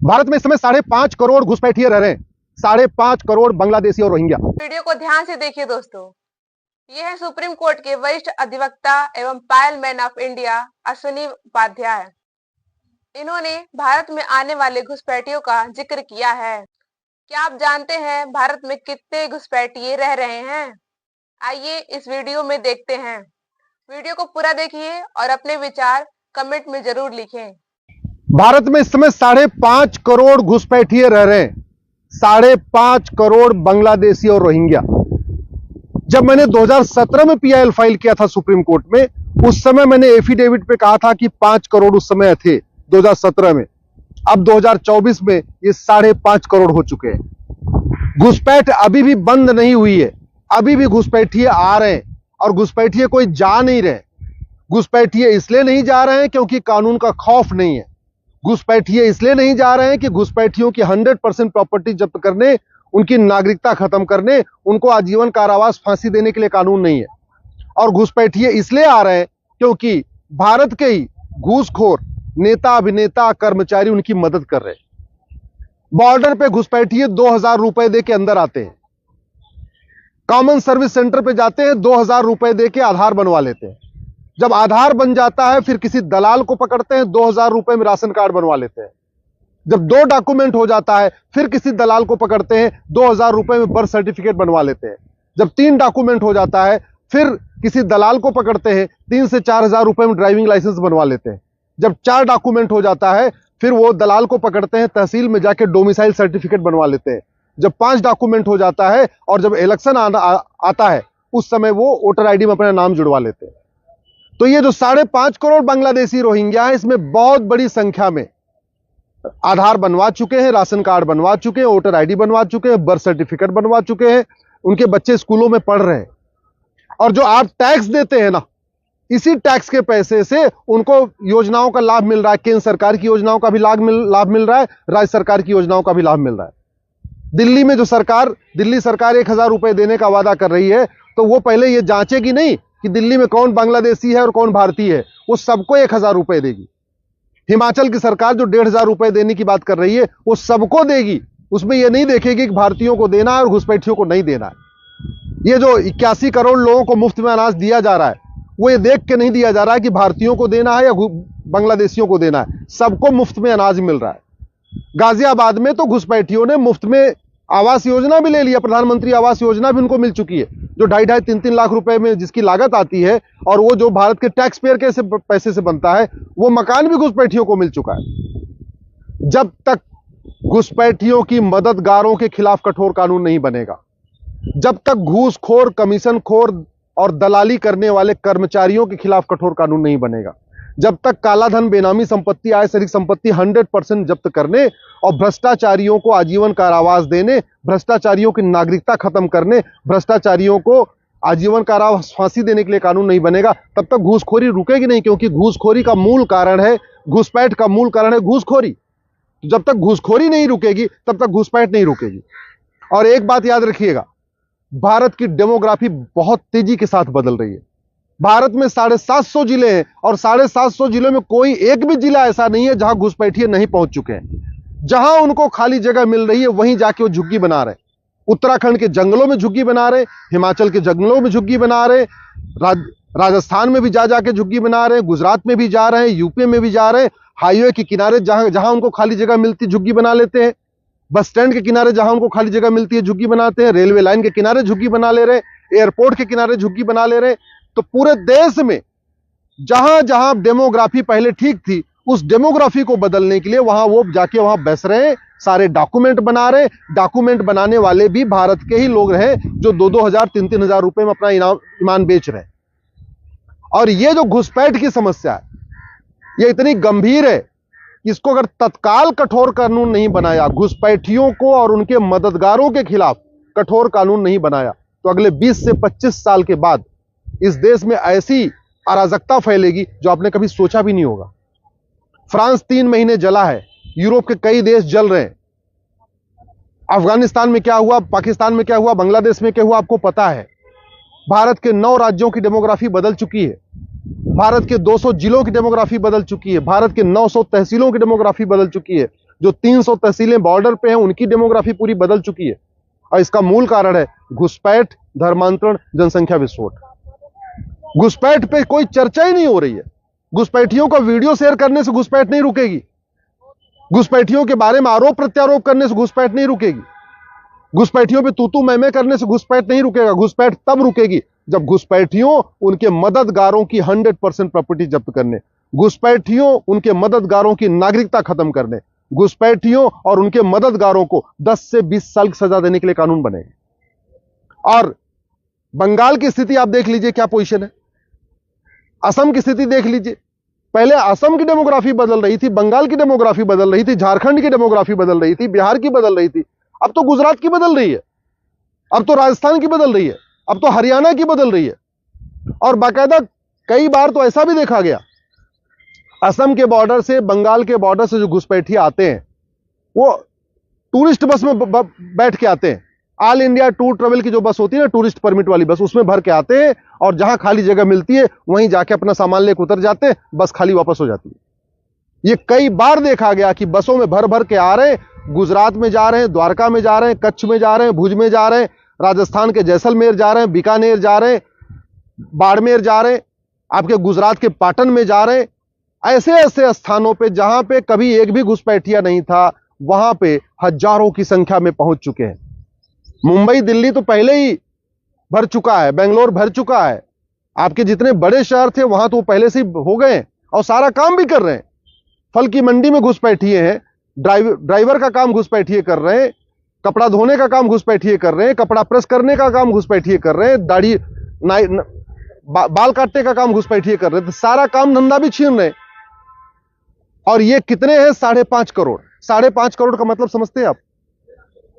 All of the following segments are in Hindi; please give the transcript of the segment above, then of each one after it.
भारत में इस समय 5.5 करोड़ घुसपैठिए रह रहे हैं, 5.5 करोड़ बांग्लादेशी और रोहिंग्या। वीडियो को ध्यान से देखिए दोस्तों। ये है सुप्रीम कोर्ट के वरिष्ठ अधिवक्ता एवं PIL man of India Ashwini Upadhyay. इन्होंने भारत में आने वाले घुसपैठियों का जिक्र किया है। क्या आप जानते हैं भारत में कितने घुसपैठिए रह रहे हैं? आइए इस वीडियो में देखते हैं। वीडियो को पूरा देखिए और अपने विचार कमेंट में जरूर लिखें। भारत में इस समय 5.5 करोड़ घुसपैठिए रह रहे हैं, 5.5 करोड़ बांग्लादेशी और रोहिंग्या। जब मैंने 2017 में पीआईएल फाइल किया था सुप्रीम कोर्ट में, उस समय मैंने एफिडेविट पे कहा था कि 5 करोड़ उस समय थे 2017 में। अब 2024 में ये 5.5 करोड़ हो चुके हैं। घुसपैठ अभी भी बंद नहीं हुई है, अभी भी घुसपैठिए आ रहे हैं और घुसपैठिए कोई जा नहीं रहे। घुसपैठिए इसलिए नहीं जा रहे हैं क्योंकि कानून का खौफ नहीं है। घुसपैठिए इसलिए नहीं जा रहे हैं कि घुसपैठियों की 100% प्रॉपर्टी जब्त करने, उनकी नागरिकता खत्म करने, उनको आजीवन कारावास फांसी देने के लिए कानून नहीं है। और घुसपैठिए इसलिए आ रहे हैं क्योंकि भारत के ही घूसखोर नेता, अभिनेता, कर्मचारी उनकी मदद कर रहे हैं। बॉर्डर पे घुसपैठिए 2,000 रुपए दे के अंदर आते हैं, कॉमन सर्विस सेंटर पे जाते हैं, 2,000 रुपए दे के आधार बनवा लेते हैं। जब आधार बन जाता है फिर किसी दलाल को पकड़ते हैं, 2,000 रुपए में राशन कार्ड बनवा लेते हैं। जब 2 डॉक्यूमेंट हो जाता है फिर किसी दलाल को पकड़ते हैं, 2,000 रुपए में बर्थ सर्टिफिकेट बनवा लेते हैं। जब 3 डॉक्यूमेंट हो जाता है फिर किसी दलाल को पकड़ते हैं, 3 से 4,000 रुपए में ड्राइविंग लाइसेंस बनवा लेते हैं। जब 4 डॉक्यूमेंट हो जाता है फिर वो दलाल को पकड़ते हैं, तहसील में जाके डोमिसाइल सर्टिफिकेट बनवा लेते हैं। जब 5 डॉक्यूमेंट हो जाता है और जब इलेक्शन आता है उस समय वो वोटर आईडी में अपना नाम जुड़वा लेते हैं। तो ये जो 5.5 करोड़ बांग्लादेशी रोहिंग्या है, इसमें बहुत बड़ी संख्या में आधार बनवा चुके हैं, राशन कार्ड बनवा चुके हैं, वोटर आईडी बनवा चुके हैं, बर्थ सर्टिफिकेट बनवा चुके हैं, उनके बच्चे स्कूलों में पढ़ रहे हैं। और जो आप टैक्स देते हैं ना, इसी टैक्स के पैसे से उनको योजनाओं का लाभ मिल रहा है। केंद्र सरकार की योजनाओं का भी लाभ मिल रहा है, राज्य सरकार की योजनाओं का भी लाभ मिल रहा है। दिल्ली में जो दिल्ली सरकार 1,000 रुपए देने का वादा कर रही है, तो वो पहले ये जांचेगी नहीं कि दिल्ली में कौन बांग्लादेशी है और कौन भारतीय है, वो सबको 1,000 रुपए देगी। हिमाचल की सरकार जो 1,500 रुपए देने की बात कर रही है, वो सबको देगी। उसमें ये नहीं देखेगी कि भारतीयों को देना है और घुसपैठियों को नहीं देना है। ये जो 81 करोड़ लोगों को मुफ्त में अनाज दिया जा रहा है, वो ये देख के नहीं दिया जा रहा है कि भारतीयों को देना है या बांग्लादेशियों को देना है, सबको मुफ्त में अनाज मिल रहा है। गाजियाबाद में तो घुसपैठियों ने मुफ्त में आवास योजना भी ले लिया, प्रधानमंत्री आवास योजना भी उनको मिल चुकी है, जो 2.5 3 लाख रुपए में जिसकी लागत आती है, और वो जो भारत के टैक्स पेयर के पैसे से बनता है, वो मकान भी घुसपैठियों को मिल चुका है। जब तक घुसपैठियों की मददगारों के खिलाफ कठोर कानून नहीं बनेगा, जब तक घूसखोर, कमीशनखोर और दलाली करने वाले कर्मचारियों के खिलाफ कठोर कानून नहीं बनेगा, जब तक कालाधन, बेनामी संपत्ति, आय से अधिक संपत्ति 100% जब्त करने और भ्रष्टाचारियों को आजीवन कारावास देने, भ्रष्टाचारियों की नागरिकता खत्म करने, भ्रष्टाचारियों को आजीवन कारावास फांसी देने के लिए कानून नहीं बनेगा, तब तक घूसखोरी रुकेगी नहीं। क्योंकि घूसखोरी का मूल कारण है, घुसपैठ का मूल कारण है घूसखोरी। जब तक घूसखोरी नहीं रुकेगी तब तक घुसपैठ नहीं रुकेगी। और एक बात याद रखिएगा, भारत की डेमोग्राफी बहुत तेजी के साथ बदल रही है। भारत में 750 जिले हैं और 750 जिलों में कोई एक भी जिला ऐसा नहीं है जहां घुसपैठिए नहीं पहुंच चुके हैं। जहां उनको खाली जगह मिल रही है वहीं जाके वो झुग्गी बना रहे हैं। उत्तराखंड के जंगलों में झुग्गी बना रहे, हिमाचल के जंगलों में झुग्गी बना रहे, राजस्थान में भी जाके झुग्गी बना रहे, गुजरात में भी जा रहे हैं, यूपी में भी जा रहे हैं। हाईवे के किनारे जहां उनको खाली जगह मिलती है झुग्गी बना लेते हैं। बस स्टैंड के किनारे जहां उनको खाली जगह मिलती है झुग्गी बनाते हैं। रेलवे लाइन के किनारे झुग्गी बना ले रहे, एयरपोर्ट के किनारे झुग्गी बना ले रहे। तो पूरे देश में जहां जहां डेमोग्राफी पहले ठीक थी, उस डेमोग्राफी को बदलने के लिए वहां वो जाके वहां बैस रहे, सारे डॉक्यूमेंट बना रहे। डॉक्यूमेंट बनाने वाले भी भारत के ही लोग रहे, जो 2-2 हजार 3-3 हजार रुपए में अपना ईमान बेच रहे। और ये जो घुसपैठ की समस्या है, ये इतनी गंभीर है, इसको अगर तत्काल कठोर कानून नहीं बनाया, घुसपैठियों को और उनके मददगारों के खिलाफ कठोर कानून नहीं बनाया, तो अगले 20 से 25 साल के बाद इस देश में ऐसी अराजकता फैलेगी जो आपने कभी सोचा भी नहीं होगा। फ्रांस 3 महीने जला है, यूरोप के कई देश जल रहे हैं। अफगानिस्तान में क्या हुआ, पाकिस्तान में क्या हुआ, बांग्लादेश में क्या हुआ, आपको पता है। भारत के 9 राज्यों की डेमोग्राफी बदल चुकी है। भारत के 200 जिलों की डेमोग्राफी बदल चुकी है। भारत के 900 तहसीलों की डेमोग्राफी बदल चुकी है। जो 300 तहसीलें बॉर्डर पे हैं उनकी डेमोग्राफी पूरी बदल चुकी है। और इसका मूल कारण है घुसपैठ, धर्मांतरण, जनसंख्या विस्फोट। घुसपैठ पे कोई चर्चा ही नहीं हो रही है। घुसपैठियों का वीडियो शेयर करने से घुसपैठ नहीं रुकेगी। घुसपैठियों के बारे में आरोप प्रत्यारोप करने से घुसपैठ नहीं रुकेगी। घुसपैठियों पे तूतू मैमे करने से घुसपैठ नहीं रुकेगा। घुसपैठ तब रुकेगी जब घुसपैठियों उनके मददगारों की 100% प्रॉपर्टी जब्त करने, घुसपैठियों उनके मददगारों की नागरिकता खत्म करने, घुसपैठियों और उनके मददगारों को 10 से 20 साल की सजा देने के लिए कानून बनेंगे। और बंगाल की स्थिति आप देख लीजिए क्या पोजीशन है। असम की स्थिति देख लीजिए। पहले असम की डेमोग्राफी बदल रही थी, बंगाल की डेमोग्राफी बदल रही थी, झारखंड की डेमोग्राफी बदल रही थी, बिहार की बदल रही थी। अब तो गुजरात की बदल रही है, अब तो राजस्थान की बदल रही है, अब तो हरियाणा की बदल रही है। और बाकायदा कई बार तो ऐसा भी देखा गया, असम के बॉर्डर से, बंगाल के बॉर्डर से जो घुसपैठिए आते हैं वो टूरिस्ट बस में बैठ के आते हैं। ऑल इंडिया टूर ट्रेवल की जो बस होती है ना, टूरिस्ट परमिट वाली बस, उसमें भर के आते हैं और जहां खाली जगह मिलती है वहीं जाके अपना सामान लेकर उतर जाते हैं, बस खाली वापस हो जाती है। ये कई बार देखा गया कि बसों में भर भर के आ रहे हैं, गुजरात में जा रहे हैं, द्वारका में जा रहे हैं, कच्छ में जा रहे हैं, भुज में जा रहे हैं, राजस्थान के जैसलमेर जा रहे हैं, बीकानेर जा रहे हैं, बाड़मेर जा रहे हैं, आपके गुजरात के पाटन में जा रहे हैं। ऐसे ऐसे स्थानों पे जहां पे कभी एक भी घुसपैठिया नहीं था, वहां पे हजारों की संख्या में पहुंच चुके हैं। मुंबई दिल्ली तो पहले ही भर चुका है, बेंगलोर भर चुका है, आपके जितने बड़े शहर थे वहां तो पहले से हो गए और सारा काम भी कर रहे हैं। फल की मंडी में घुसपैठिए हैं, ड्राइवर का काम घुसपैठिए कर रहे हैं, कपड़ा धोने का काम घुसपैठिए कर रहे हैं, कपड़ा प्रेस करने का काम घुसपैठिए कर रहे हैं, दाढ़ी बाल काटने का काम घुसपैठिए कर रहे हैं, तो सारा काम धंधा भी छीन रहे हैं। और ये कितने हैं? 5.5 करोड़। 5.5 करोड़ का मतलब समझते हैं आप?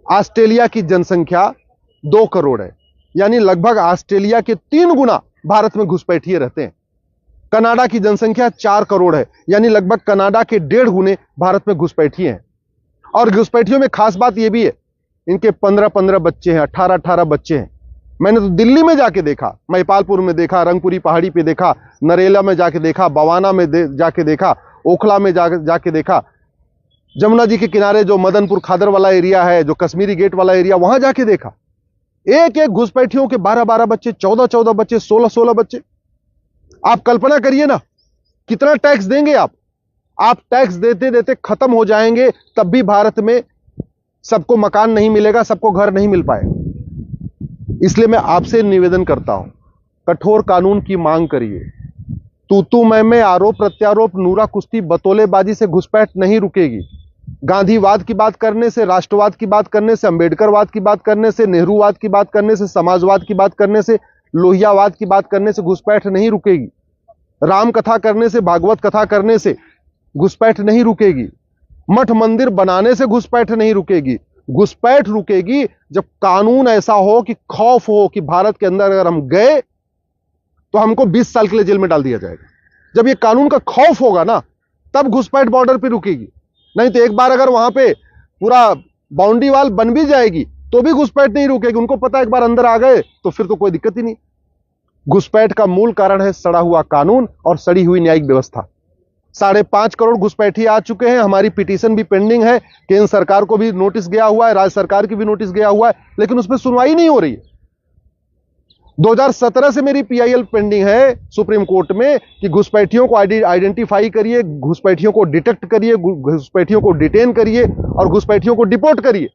ऑस्ट्रेलिया की जनसंख्या 2 करोड़ है, यानी लगभग ऑस्ट्रेलिया के 3 गुना भारत में घुसपैठिए रहते हैं। कनाडा की जनसंख्या 4 करोड़ है, यानी लगभग कनाडा के 1.5 गुने भारत में घुसपैठिए हैं। और घुसपैठियों में खास बात यह भी है, इनके 15-15 बच्चे हैं, 18-18 बच्चे हैं। मैंने तो दिल्ली में जाके देखा, महिपालपुर में देखा, रंगपुरी पहाड़ी पे देखा, नरेला में जाके देखा, बवाना में जाके देखा, ओखला में जाके देखा, जमुना जी के किनारे जो मदनपुर खादर वाला एरिया है, जो कश्मीरी गेट वाला एरिया, वहां जाके देखा। एक एक घुसपैठियों के 12-12 बच्चे, 14-14 बच्चे, 16-16 बच्चे। आप कल्पना करिए ना, कितना टैक्स देंगे आप? टैक्स देते देते खत्म हो जाएंगे, तब भी भारत में सबको मकान नहीं मिलेगा, सबको घर नहीं मिल पाएगा। इसलिए मैं आपसे निवेदन करता हूं, कठोर कानून की मांग करिए। तू मैं आरोप प्रत्यारोप, नूरा कुश्ती, बतौलेबाजी से घुसपैठ नहीं रुकेगी। गांधीवाद की बात करने से, राष्ट्रवाद की बात करने से, अंबेडकरवाद की बात करने से, नेहरूवाद की बात करने से, समाजवाद की बात करने से, लोहियावाद की बात करने से घुसपैठ नहीं रुकेगी। राम कथा करने से, भागवत कथा करने से घुसपैठ नहीं रुकेगी। मठ मंदिर बनाने से घुसपैठ नहीं रुकेगी। घुसपैठ रुकेगी जब कानून ऐसा हो कि खौफ हो कि भारत के अंदर अगर हम गए तो हमको 20 साल के लिए जेल में डाल दिया जाएगा। जब ये कानून का खौफ होगा ना, तब घुसपैठ बॉर्डर पे रुकेगी। नहीं तो एक बार अगर वहां पे पूरा बाउंड्री वाल बन भी जाएगी तो भी घुसपैठ नहीं रुकेगी। उनको पता है एक बार अंदर आ गए तो फिर तो कोई दिक्कत ही नहीं। घुसपैठ का मूल कारण है सड़ा हुआ कानून और सड़ी हुई न्यायिक व्यवस्था। 5.5 करोड़ घुसपैठिए आ चुके हैं। हमारी पिटीशन भी पेंडिंग है, केंद्र सरकार को भी नोटिस गया हुआ है, राज्य सरकार की भी नोटिस गया हुआ है, लेकिन उस पर सुनवाई नहीं हो रही है। 2017 से मेरी पीआईएल पेंडिंग है सुप्रीम कोर्ट में कि घुसपैठियों को आइडेंटिफाई करिए, घुसपैठियों को डिटेक्ट करिए, घुसपैठियों को डिटेन करिए और घुसपैठियों को डिपोर्ट करिए।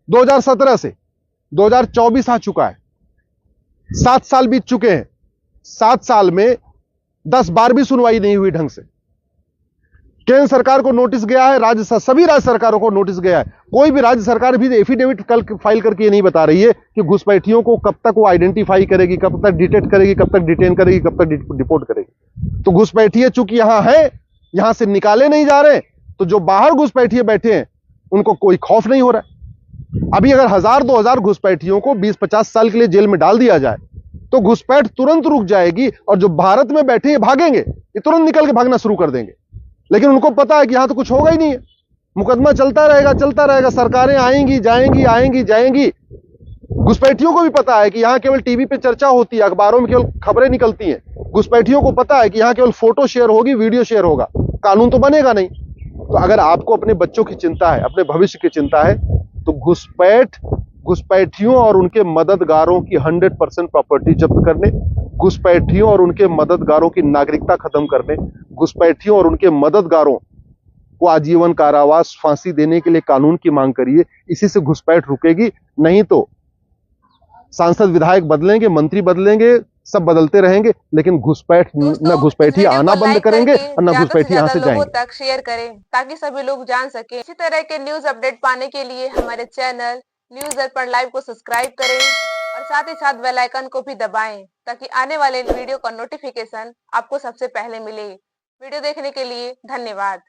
2017 से 2024 आ चुका है, 7 साल बीत चुके हैं। 7 साल में 10 बार भी सुनवाई नहीं हुई ढंग से। केंद्र सरकार को नोटिस गया है, सभी राज्य सरकारों को नोटिस गया है। कोई भी राज्य सरकार भी एफिडेविट कल फाइल करके ये नहीं बता रही है कि घुसपैठियों को कब तक वो आइडेंटिफाई करेगी, कब तक डिटेक्ट करेगी, कब तक डिटेन करेगी, कब तक डिपोर्ट करेगी। तो घुसपैठिए चूंकि यहां है, यहां से निकाले नहीं जा रहे, तो जो बाहर घुसपैठिए बैठे हैं उनको कोई खौफ नहीं हो रहा है। अभी अगर 1000-2000 घुसपैठियों को 20-50 साल के लिए जेल में डाल दिया जाए तो घुसपैठ तुरंत रुक जाएगी और जो भारत में बैठे हैं भागेंगे, ये तुरंत निकल के भागना शुरू कर देंगे। लेकिन उनको पता है कि यहां तो कुछ होगा ही नहीं है, मुकदमा चलता रहेगा, सरकारें आएंगी जाएंगी। घुसपैठियों को भी पता है कि यहां केवल टीवी पे चर्चा होती है, अखबारों में केवल खबरें निकलती हैं। घुसपैठियों को पता है कि यहां केवल फोटो शेयर होगी, वीडियो शेयर होगा, कानून तो बनेगा नहीं। तो अगर आपको अपने बच्चों की चिंता है, अपने भविष्य की चिंता है, तो घुसपैठियों और उनके मददगारों की 100% प्रॉपर्टी जब्त करने, घुसपैठियों और उनके मददगारों की नागरिकता खत्म करने, घुसपैठियों और उनके मददगारों को आजीवन कारावास, फांसी देने के लिए कानून की मांग करिए। इसी से घुसपैठ रुकेगी। नहीं तो सांसद विधायक बदलेंगे, मंत्री बदलेंगे, सब बदलते रहेंगे, लेकिन घुसपैठ दोस्तों न इस घुसपैठी वीडियो आना को बंद लाइक करेंगे करके और न ज्यादा से घुसपैठी यहां ज्यादा से लोगों जाएंगे। तक शेयर करें ताकि सभी लोग जान सकें। इसी तरह के न्यूज अपडेट पाने के लिए हमारे चैनल न्यूज दर्पण लाइव को सब्सक्राइब करें और साथ ही साथ बेल आइकन को भी दबाएं ताकि आने वाले वीडियो का नोटिफिकेशन आपको सबसे पहले मिले। वीडियो देखने के लिए धन्यवाद।